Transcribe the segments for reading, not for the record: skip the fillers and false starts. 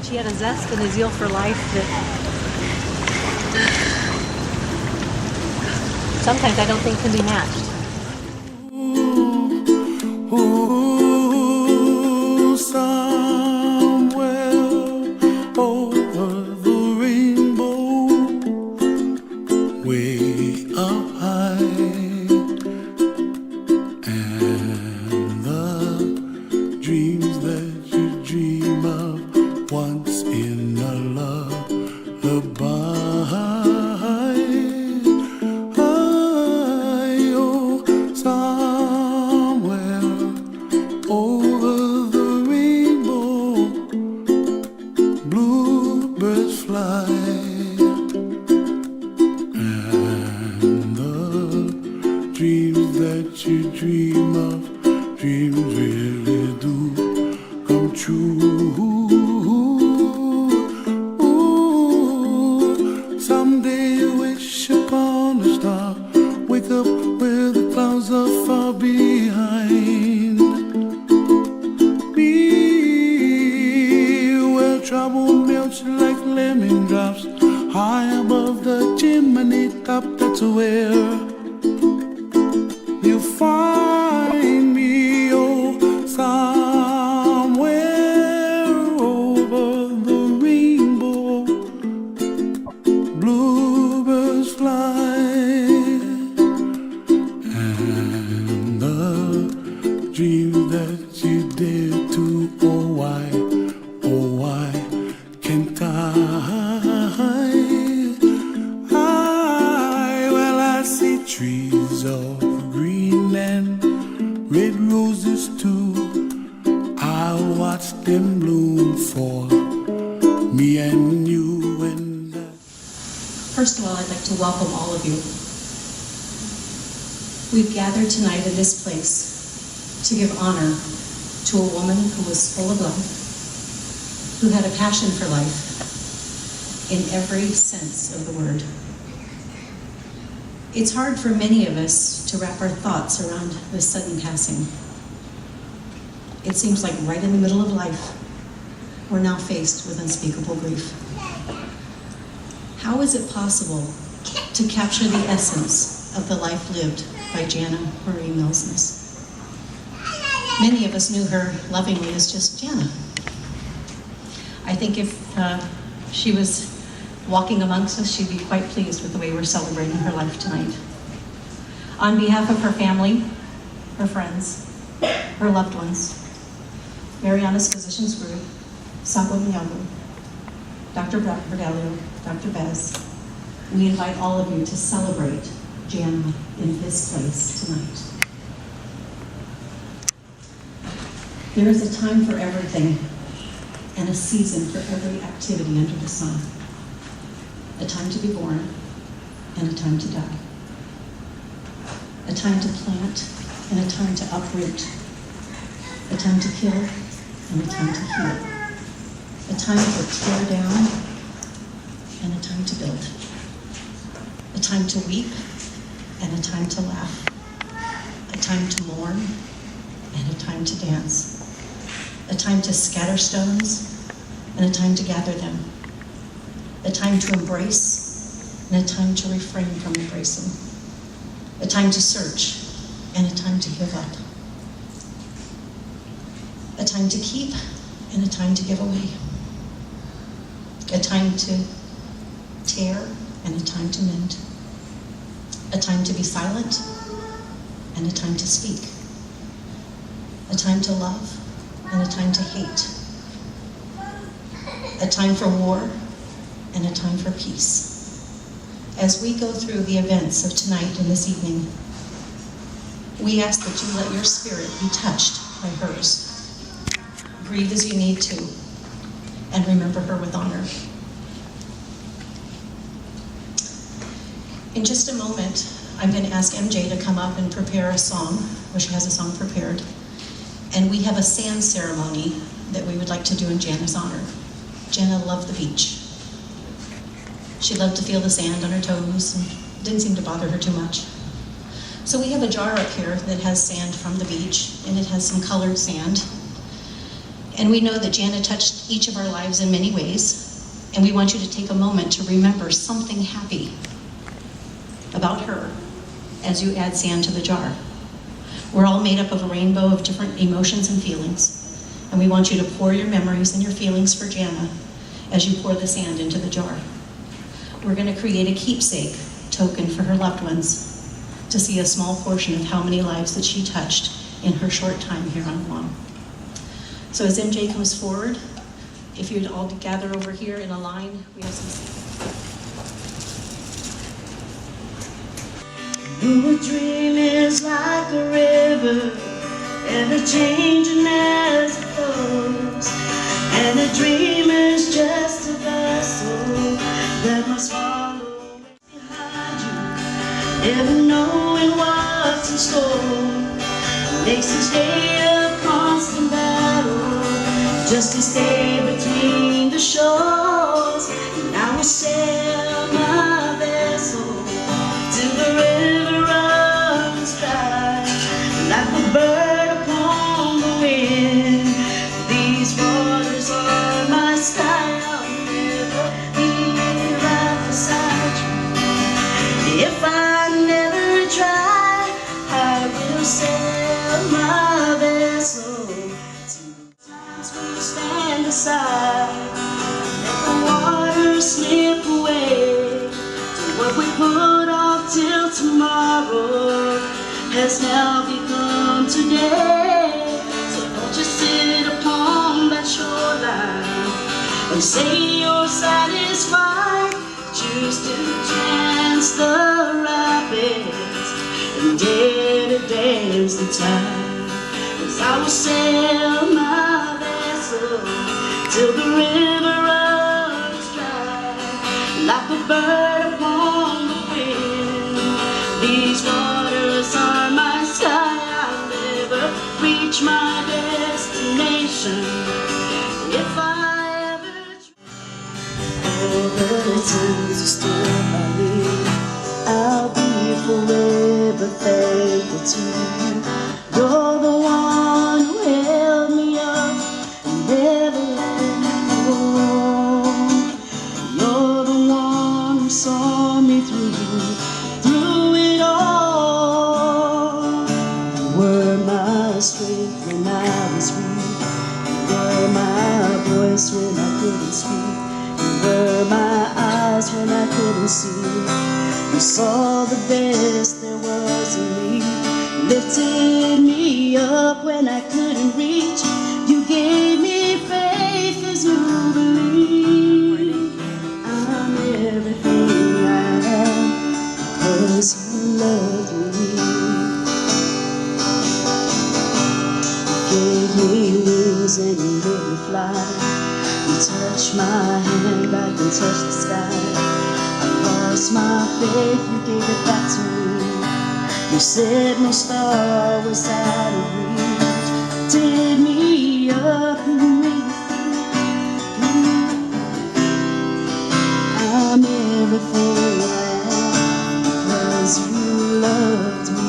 She had a zest and a zeal for life that sometimes I don't think can be matched. First of all, I'd like to welcome all of you. We've gathered tonight in this place to give honor to a woman who was full of life, who had a passion for life in every sense of the word. It's hard for many of us to wrap our thoughts around this sudden passing. It seems like right in the middle of life, we're now faced with unspeakable grief. How is it possible to capture the essence of the life lived by Janna Melsness? Many of us knew her lovingly as just Janna. I think if she was walking amongst us, she'd be quite pleased with the way we're celebrating her life tonight. On behalf of her family, her friends, her loved ones, Mariana's Physicians Group, Sangwa Miyago, Dr. Berdelio, Dr. Bez, we invite all of you to celebrate Janna in this place tonight. There is a time for everything and a season for every activity under the sun. A time to be born and a time to die. A time to plant and a time to uproot. A time to kill and a time to heal. A time to tear down and a time to build. A time to weep and a time to laugh. A time to mourn and a time to dance. A time to scatter stones and a time to gather them. A time to embrace and a time to refrain from embracing. A time to search and a time to give up. A time to keep and a time to give away. A time to tear and a time to mend. A time to be silent and a time to speak. A time to love and a time to hate. A time for war and a time for peace. As we go through the events of tonight and this evening, we ask that you let your spirit be touched by hers. Grieve as you need to, and remember her with honor. In just a moment, I'm going to ask MJ to come up and prepare a song, or she has a song prepared. And we have a sand ceremony that we would like to do in Janna's honor. Janna loved the beach. She loved to feel the sand on her toes, and it didn't seem to bother her too much. So we have a jar up here that has sand from the beach, and it has some colored sand. And we know that Janna touched each of our lives in many ways, and we want you to take a moment to remember something happy about her as you add sand to the jar. We're all made up of a rainbow of different emotions and feelings, and we want you to pour your memories and your feelings for Janna as you pour the sand into the jar. We're going to create a keepsake token for her loved ones to see a small portion of how many lives that she touched in her short time here on Guam. So as MJ comes forward, if you'd all gather over here in a line, we have some. A dream is like a river, ever changing as it flows. And a dream is just a vessel that must follow behind you, never knowing what's in store. Makes each day a constant battle, just to stay between the shores. And I will sail my vessel till the river runs dry, like a bird upon the wind. These waters are my sky. I'll never be right beside you. If I never try, I will sail my vessel till times will stand aside. Let the water slip away. What we put off till tomorrow has now become today. So don't just sit upon that shoreline and say you're satisfied. Choose to chance the rapids and dare to dance the tide. 'Cause I will sail my vessel till the river runs dry, like a bird upon the wind. These waters are my sky. I'll never reach my destination if I ever try. All the times you stood by me, I'll be forever thankful to you. You're the one who held me up and never let me go. You're the one who saw me through it all. You were my strength when I was weak. You were my voice when I couldn't speak. You were my eyes when I couldn't see. You saw the best there was in me. You lifted me up when I couldn't reach. You gave me faith as you believe. I'm everything I am because you loved me. You gave me wings and you made me fly. You touched my hand, I can touch the sky. I lost my faith, you gave it back to me. You said no star was out of reach. Did me up and made me free. I'm everything I am because you loved me.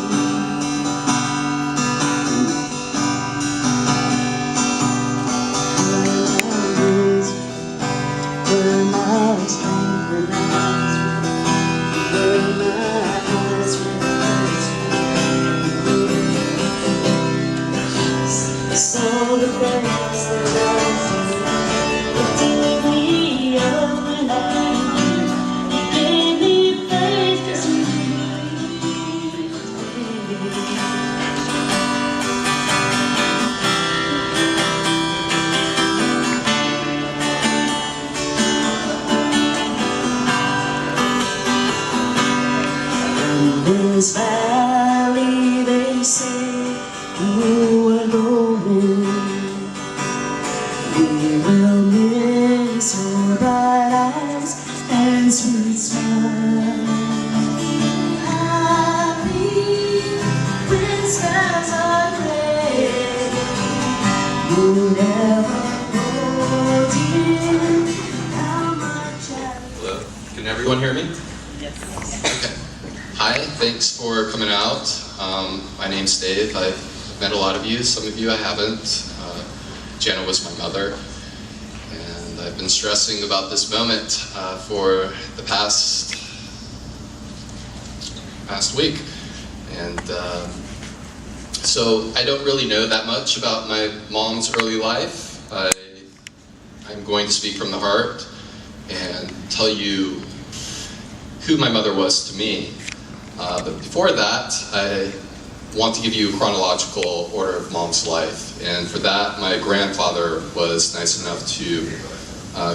Were my strength when I was weak. Were my eyes when I was weak. Saw the best that I see. Lifted me up when I couldn't. You gave me faith 'cause you believed. In this valley they say you are going. We will miss your bright eyes and sweet smile. Happy when skies are gray. You never know, dear, how much I Hello, can everyone hear me? Yes. Okay. Hi, thanks for coming out. My name's Dave. I've met a lot of you, some of you I haven't. Janna was my mother, and I've been stressing about this moment for the past week. And so I don't really know that much about my mom's early life. I'm going to speak from the heart and tell you who my mother was to me. But before that, I want to give you a chronological order of Mom's life. And for that, my grandfather was nice enough to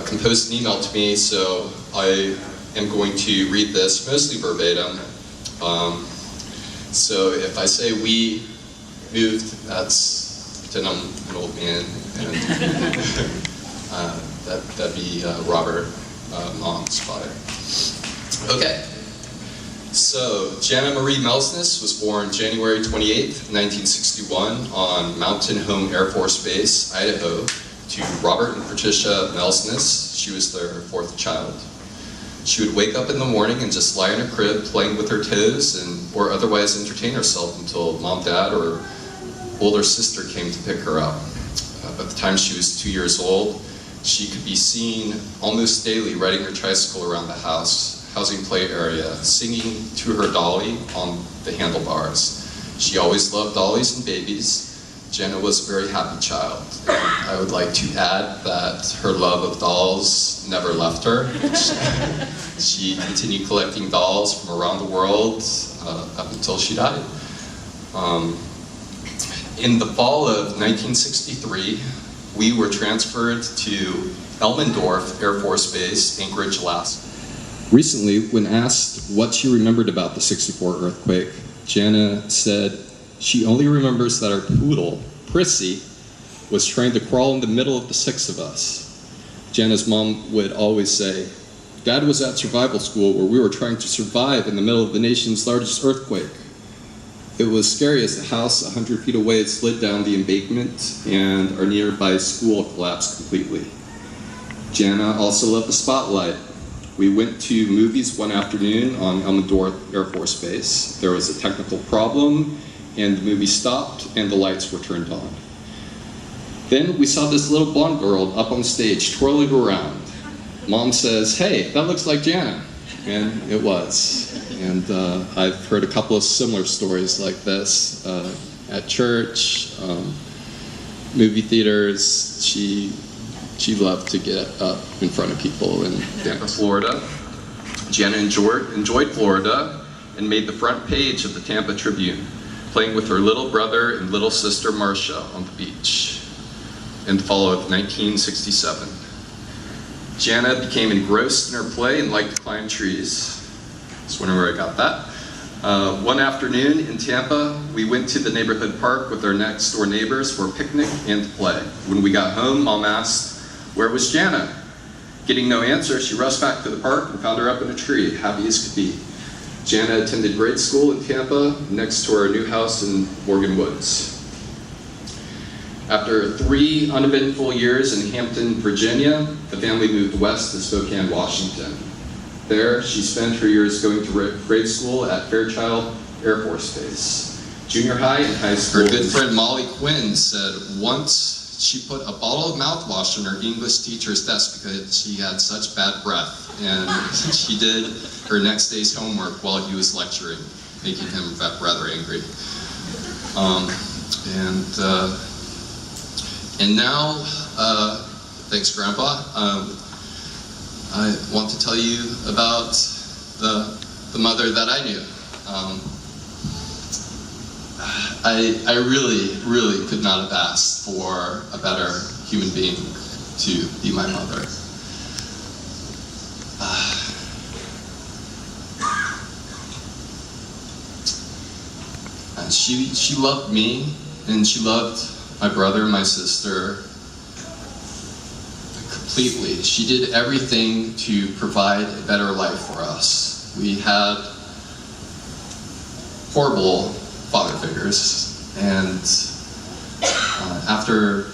compose an email to me, so I am going to read this mostly verbatim. So if I say we moved, that's pretend I'm an old man, and that'd be Robert, Mom's father. Okay. So, Janna Marie Melsness was born January 28th, 1961 on Mountain Home Air Force Base, Idaho, to Robert and Patricia Melsness. She was their fourth child. She would wake up in the morning and just lie in her crib playing with her toes or otherwise entertain herself until Mom, Dad, or older sister came to pick her up. By the time she was 2 years old, she could be seen almost daily riding her tricycle around the housing play area, singing to her dolly on the handlebars. She always loved dollies and babies. Janna was a very happy child. And I would like to add that her love of dolls never left her. She continued collecting dolls from around the world up until she died. In the fall of 1963, we were transferred to Elmendorf Air Force Base, Anchorage, Alaska. Recently, when asked what she remembered about the '64 earthquake, Janna said she only remembers that our poodle, Prissy, was trying to crawl in the middle of the six of us. Janna's mom would always say, "Dad was at survival school where we were trying to survive in the middle of the nation's largest earthquake. It was scary as the house 100 feet away slid down the embankment and our nearby school collapsed completely." Janna also loved the spotlight. We went to movies one afternoon on Elmendorf Air Force Base. There was a technical problem, and the movie stopped, and the lights were turned on. Then we saw this little blonde girl up on stage, twirling around. Mom says, "Hey, that looks like Janna." And it was. And I've heard a couple of similar stories like this at church, movie theaters. She loved to get up in front of people in Tampa, Florida. Janna enjoyed Florida and made the front page of the Tampa Tribune, playing with her little brother and little sister Marcia on the beach in the fall of 1967. Janna became engrossed in her play and liked to climb trees. Just wondering where I got that. One afternoon in Tampa, we went to the neighborhood park with our next door neighbors for a picnic and to play. When we got home, Mom asked, "Where was Janna?" Getting no answer, she rushed back to the park and found her up in a tree, happy as could be. Janna attended grade school in Tampa, next to our new house in Morgan Woods. After 3 uneventful years in Hampton, Virginia, the family moved west to Spokane, Washington. There, she spent her years going to grade school at Fairchild Air Force Base. Junior high and high school. Her good friend Molly Quinn said once she put a bottle of mouthwash on her English teacher's desk because she had such bad breath, and she did her next day's homework while he was lecturing, making him rather angry. And now, thanks, Grandpa. I want to tell you about the mother that I knew. I really, really could not have asked for a better human being to be my mother. She loved me, and she loved my brother and my sister completely. She did everything to provide a better life for us. We had horrible father figures, and after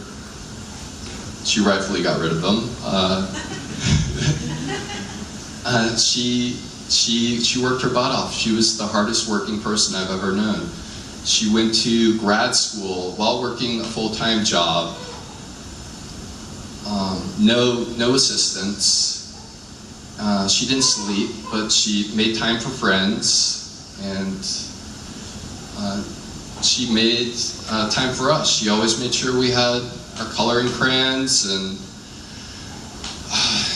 she rightfully got rid of them, she worked her butt off. She was the hardest working person I've ever known. She went to grad school while working a full-time job no assistants. She didn't sleep, but she made time for friends, and she made time for us. She always made sure we had our coloring crayons, and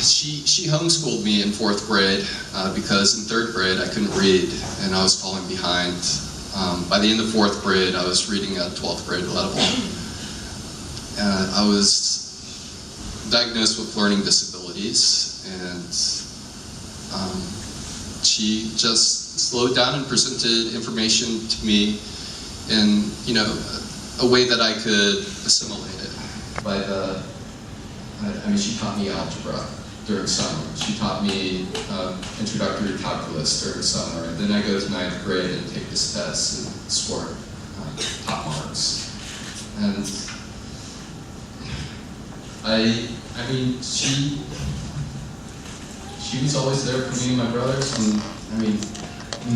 she homeschooled me in 4th grade because in 3rd grade I couldn't read and I was falling behind. By the end of 4th grade, I was reading at 12th grade level. I was diagnosed with learning disabilities, and she just slowed down and presented information to me in, a way that I could assimilate it. She taught me algebra during summer. She taught me introductory calculus during summer. And then I go to 9th grade and take this test and score top marks. And she was always there for me and my brothers. And we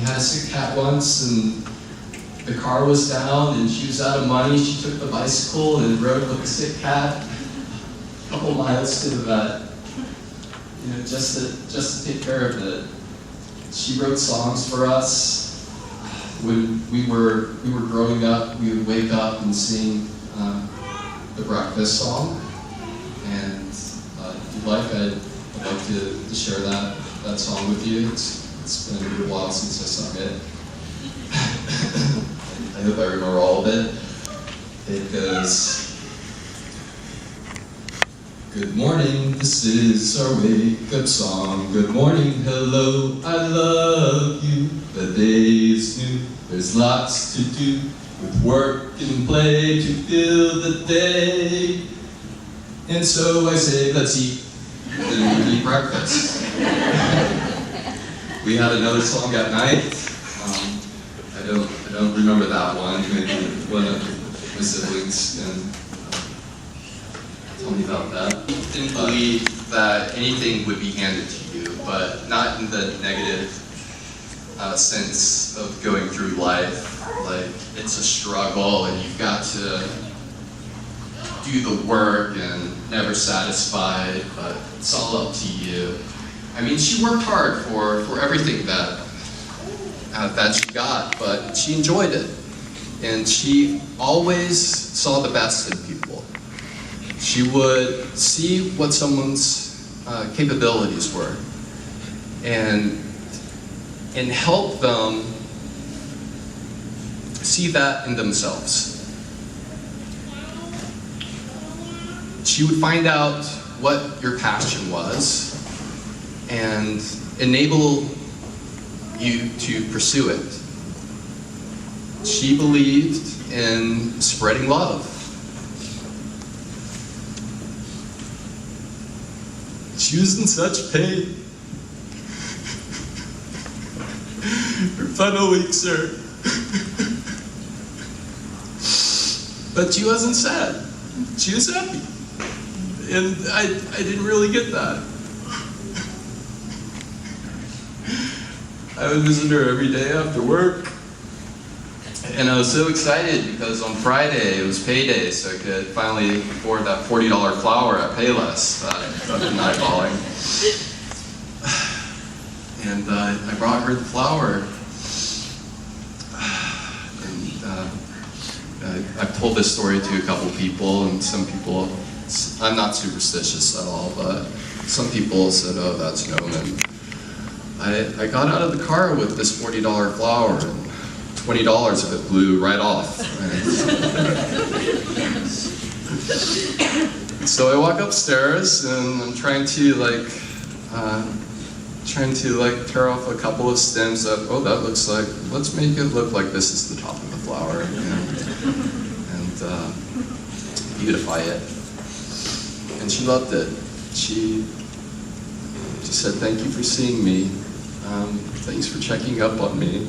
had a sick cat once, and the car was down, and she was out of money. She took the bicycle and rode with the sick cat a couple miles to the vet, just to take care of it. She wrote songs for us. When we were growing up, we would wake up and sing the breakfast song. And if you'd like, I'd like to share that song with you. It's been a good while since I sung it. I hope I remember all of it. It goes, good morning, this is our wake-up song. Good morning, hello, I love you. The day is new, there's lots to do, with work and play to fill the day. And so I say, let's eat, and we eat breakfast. We had another song at night. I don't remember that one. Maybe one of my siblings can tell me about that. Didn't believe that anything would be handed to you, but not in the negative sense of going through life. Like, it's a struggle and you've got to do the work and never satisfied, but it's all up to you. She worked hard for everything that she got, but she enjoyed it. And she always saw the best in people. She would see what someone's capabilities were and help them see that in themselves. She would find out what your passion was and enable you to pursue it. She believed in spreading love. She was in such pain. Her final weeks hurt. But she wasn't sad. She was happy. And I didn't really get that. I would visit her every day after work. And I was so excited because on Friday it was payday, so I could finally afford that $40 flour at Payless that I've been eyeballing. And I brought her the flour. And I've told this story to a couple people, and some people, I'm not superstitious at all, but some people said, oh, that's an omen. I got out of the car with this $40 flour, and $20 of it blew right off. So I walk upstairs and I'm trying to tear off a couple of stems that, oh, that looks like, let's make it look like this is the top of the flower, and beautify it. And she loved it. She said, thank you for seeing me. Thanks for checking up on me.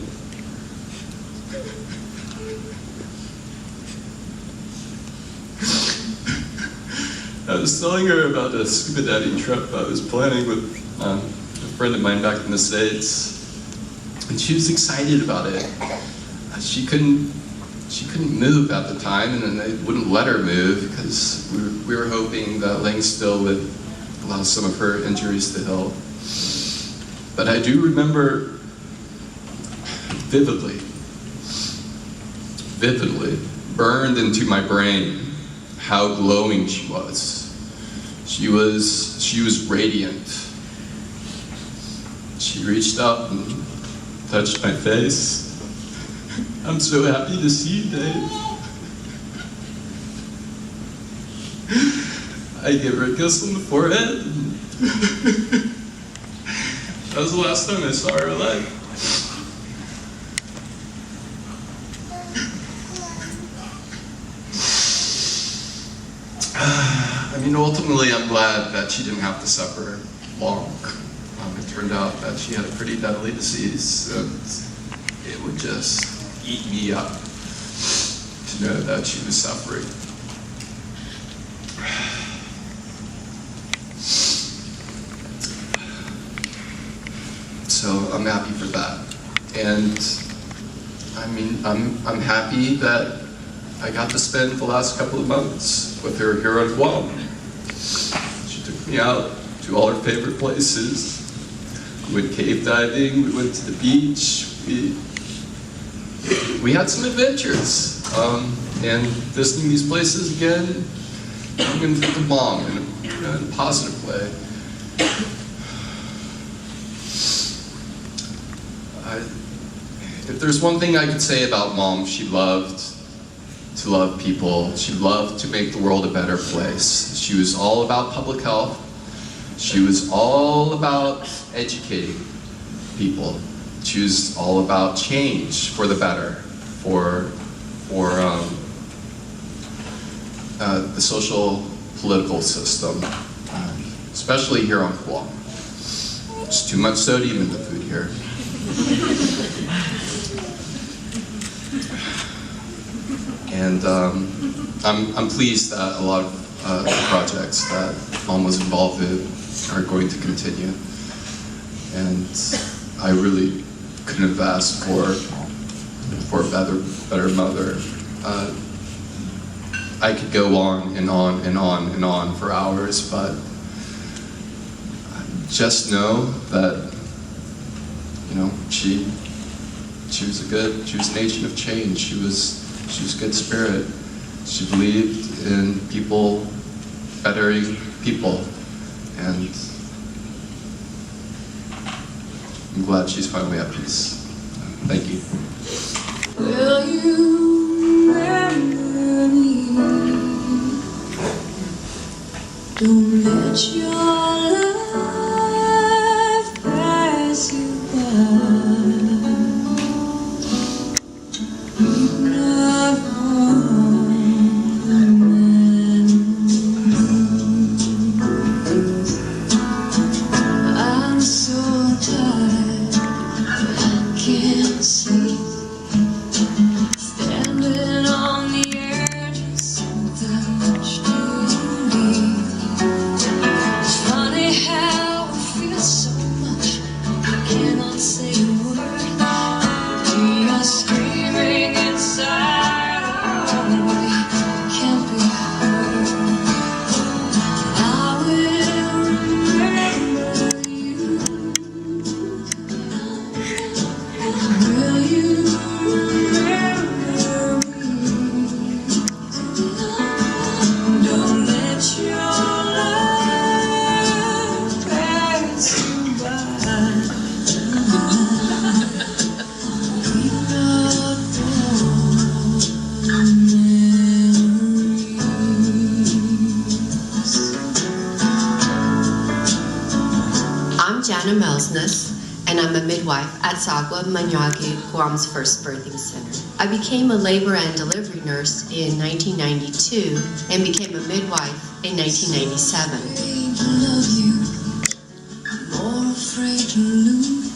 I was telling her about a scuba diving trip I was planning with a friend of mine back in the States, and she was excited about it. She couldn't move at the time, and then they wouldn't let her move because we were hoping that laying still would lost some of her injuries to heal. But I do remember vividly, burned into my brain how glowing she was. She was radiant. She reached up and touched my face. I'm so happy to see you, Dave. I gave her a kiss on the forehead. That was the last time I saw her alive. I mean, ultimately, I'm glad that she didn't have to suffer long. It turned out that she had a pretty deadly disease, and it would just eat me up to know that she was suffering. So I'm happy for that. And I mean, I'm happy that I got to spend the last couple of months with her here on Guam. She took me out to all her favorite places. We went cave diving, we went to the beach, we had some adventures. And visiting these places again, I'm going to think of Mom in a positive way. If there's one thing I could say about Mom, she loved to love people. She loved to make the world a better place. She was all about public health. She was all about educating people. She was all about change for the better, for the social political system, especially here on Guam. There's too much sodium in the food here. And I'm pleased that a lot of the projects that Mom was involved in are going to continue. And I really couldn't have asked for a better mother. I could go on and on and on and on for hours, but just know that, you know, she was an agent of change. She was a good spirit. She believed in people bettering people, and I'm glad she's finally at peace. Thank you. Will you remember me? Don't let your life pass you by. Weep not for the memories. I'm so tired, I can't sleep. Standing on the edge of something much too deep. It's funny how we feel so much, we cannot say a word. We are screaming inside, oh, we can't be heard. I will remember you. Will you remember me? Don't let your life pass you by. Weep not for the memories. I'm Janna Melsness, and I'm a midwife at Sagwa Manyagi, Guam's first birthing center. I became a labor and delivery nurse in 1992 and became a midwife in 1997. Afraid to love you, more afraid to lose.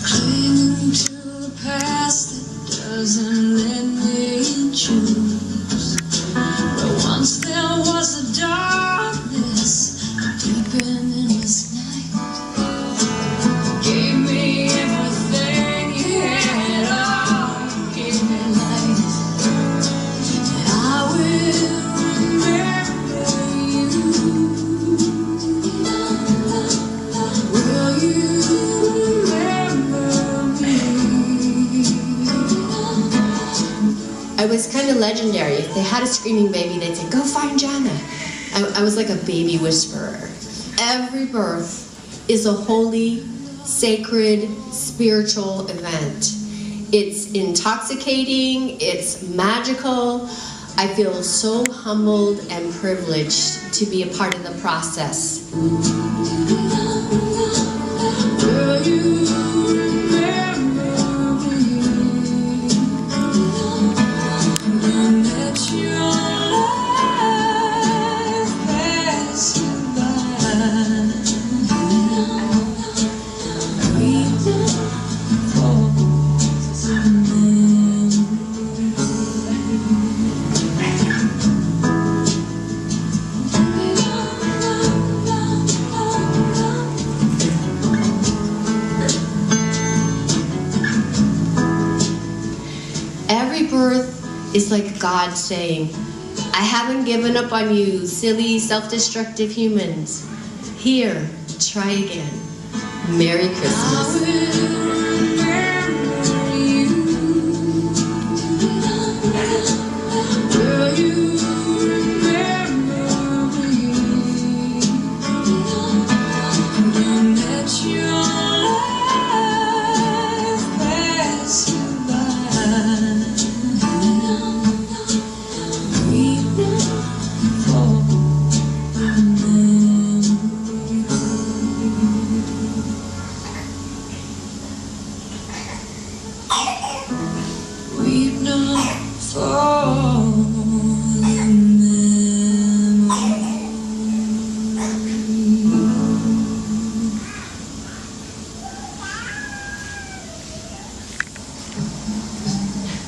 Clinging to the past that doesn't let me choose. But once there was a darkness deepened in this night. Gave me everything you had, oh, gave me light. And I will remember you. was kind of legendary. If they had a screaming baby, they'd say, "Go find Janna." I was like a baby whisperer. Every birth is a holy, sacred, spiritual event. It's intoxicating, it's magical. I feel so humbled and privileged to be a part of the process. Every birth is like God saying, "I haven't given up on you, silly, self-destructive humans. Here, try again. Merry Christmas."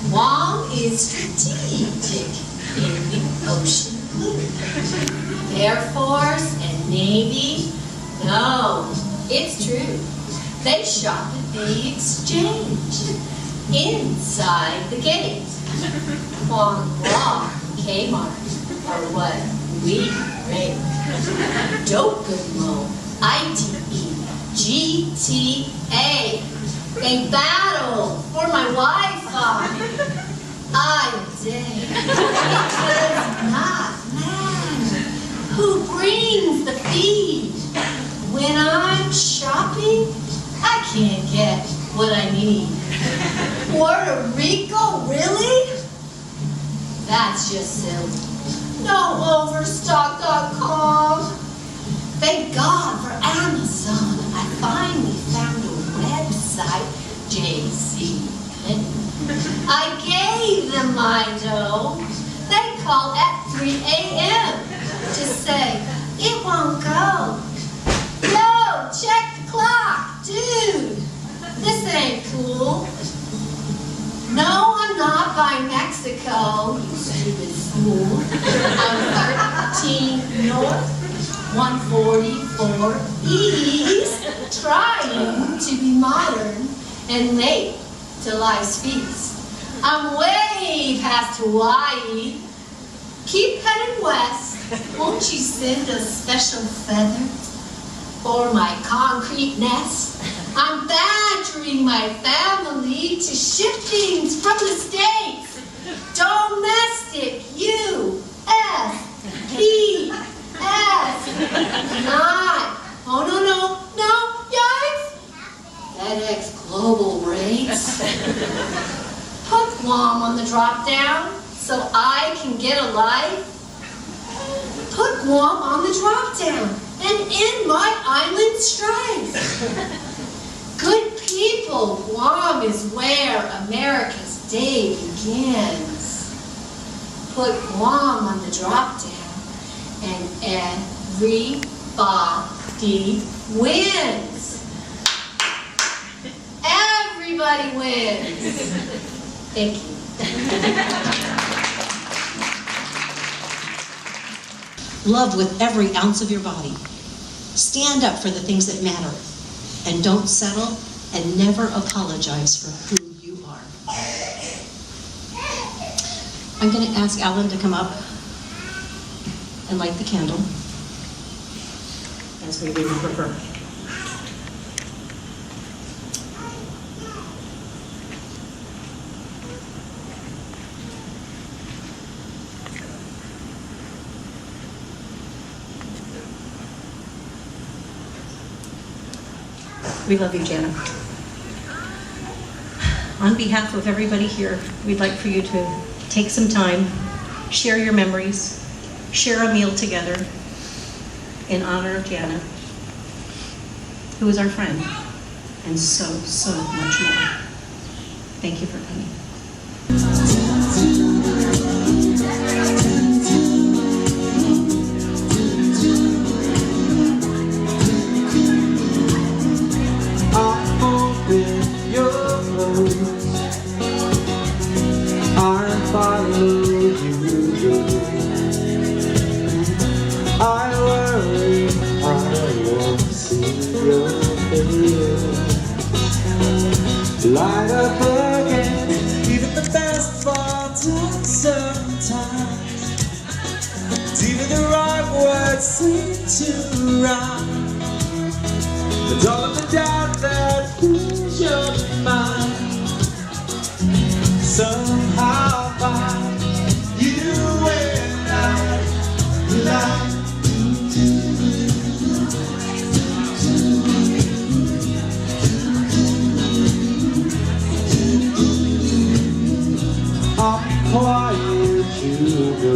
Guam is strategic in the ocean blue. Air Force and Navy, no, it's true. They shop at the exchange, inside the gate. Guam Law, Kmart, are what we rate. Docomo, ITE, GTA. They battle for my Wi-Fi. I day. It does not matter who brings the feed. When I'm shopping, I can't get what I need. Puerto Rico, really? That's just silly. No Overstock.com. Thank God for Amazon. I finally found a website, JC. I gave them my dough. They called at 3 a.m. to say, "It won't go." Yo, check the clock, dude. This ain't cool. No, I'm not by Mexico, you stupid fool. I'm 13 north, 144 east, trying to be modern and late to life's feast. I'm way past Hawaii. Keep heading west. Won't you send a special feather for my concrete nest? I'm badgering my family to ship things from the States. Domestic, U.S., P.S. Not. Oh, no, yikes. FedEx Global rates. Put Guam on the drop down so I can get a life. Put Guam on the drop down and end my island strife. Good people, Guam is where America's day begins. Put Guam on the drop down and everybody wins. Everybody wins. Thank you. Love with every ounce of your body. Stand up for the things that matter. And don't settle and never apologize for who you are. I'm going to ask Alan to come up and light the candle as we remember her. We love you, Janna. On behalf of everybody here, we'd like for you to take some time, share your memories, share a meal together in honor of Janna, who is our friend, and so, so much more. Thank you for coming. Light up again, even the best falls sometimes. Even the right words seem to rhyme. But all of the doubt that fills your mind somehow find you and I like. I'm quiet to go.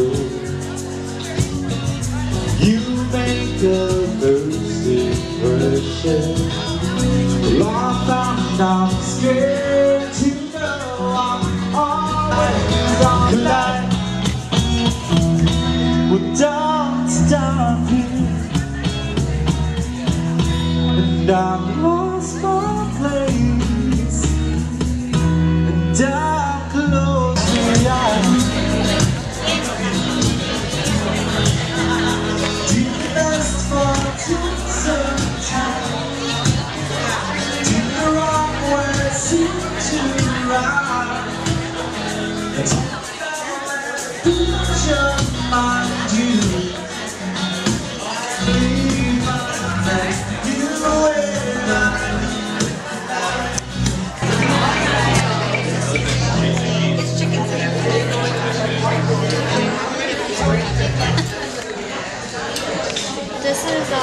You make a first impression. Lost, I'm scared to know I'm always on the line. Well, don't stop here. And I've lost my place. And I'm close. This is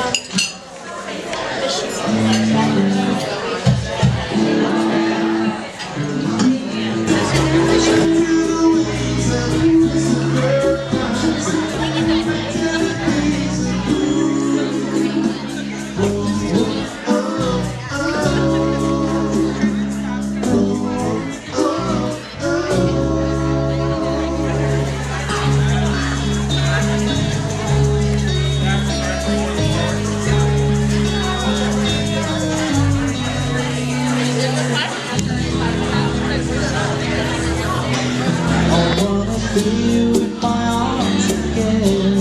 feel in my arms again.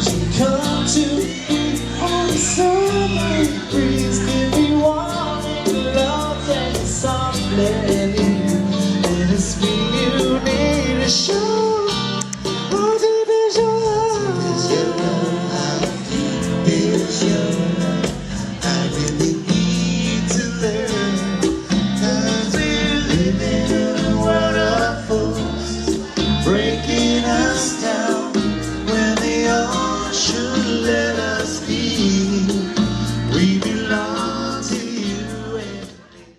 She come to me on summer breeze.